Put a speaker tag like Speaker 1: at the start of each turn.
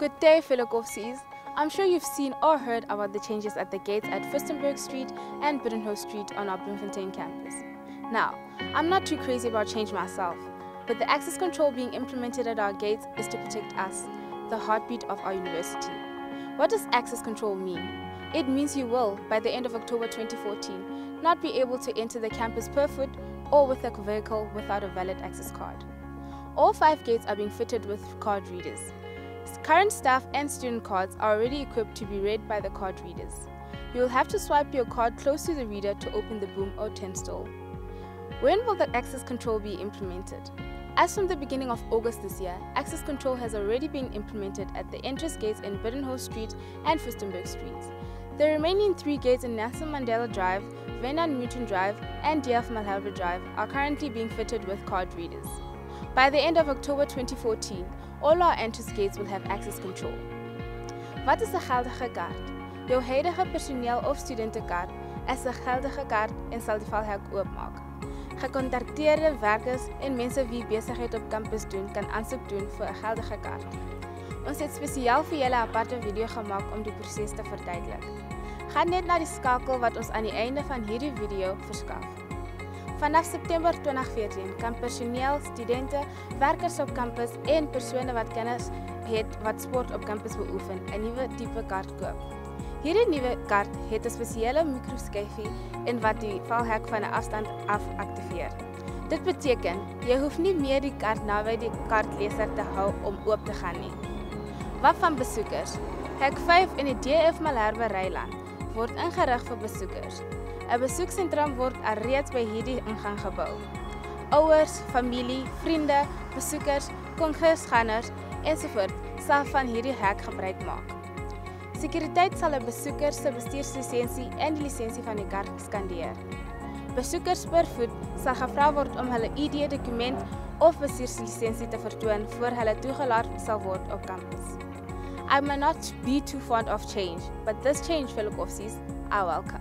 Speaker 1: Good day, fellow Govsies. I'm sure you've seen or heard about the changes at the gates at Fürstenberg Street and Biddinghouse Street on our Bloemfontein campus. Now, I'm not too crazy about change myself, but the access control being implemented at our gates is to protect us, the heartbeat of our university. What does access control mean? It means you will, by the end of October 2014, not be able to enter the campus per foot or with a vehicle without a valid access card. All 5 gates are being fitted with card readers. Current staff and student cards are already equipped to be read by the card readers. You will have to swipe your card close to the reader to open the boom or turnstile. When will the access control be implemented? As from the beginning of August this year, access control has already been implemented at the entrance gates in Biddinghouse Street and Fürstenberg Street. The remaining 3 gates in Nelson Mandela Drive, Van Newton Drive and D.F. Malherbe Drive are currently being fitted with card readers. By the end of October 2014, all our entrance gates will have access control. Wat is 'n geldige kaart? Jou huidige personeel of studentekaart is 'n geldige kaart en sal die valhek oopmaak. Gekontrakteerde werkers en mense wie besigheid op kampus doen, kan aansoek doen vir 'n geldige kaart. Ons het spesiaal vir julle 'n aparte video gemaak om die proses te verduidelik. Gaan net na die skakel wat ons aan die einde van hierdie video verskaf. Vanaf September 2014 kan personeel, studente, werkers op kampus en persone wat kinders het wat sport op kampus beoefen 'n nuwe tipe kaart koop. Hierdie nuwe kaart het 'n spesiale mikroskyfie in wat die valhek van 'n afstand af aktiveer. Dit beteken jy hoef nie meer die kaart naby die kaartleser te hou om oop te gaan nie. Wat van besoekers? Hek 5 in die D.F. Malherbe Ryland word ingerig vir besoekers. 'n Besoeksentrum word alreeds by hierdie ingang gebou. Ouers, familie, vriende, besoekers, kongresgangers ensovoort sal van hierdie hek gebruik maak. Sekuriteit sal 'n besoeker se bestuurslisensie en die lisensie van die kar skandeer. Besoekers per voet sal gevra word om hulle ID-dokument of bestuurslisensie te vertoon voor hulle toegelaat sal word op kampus. I may not be too fond of change, but this change, fellow Govsies, are welcome.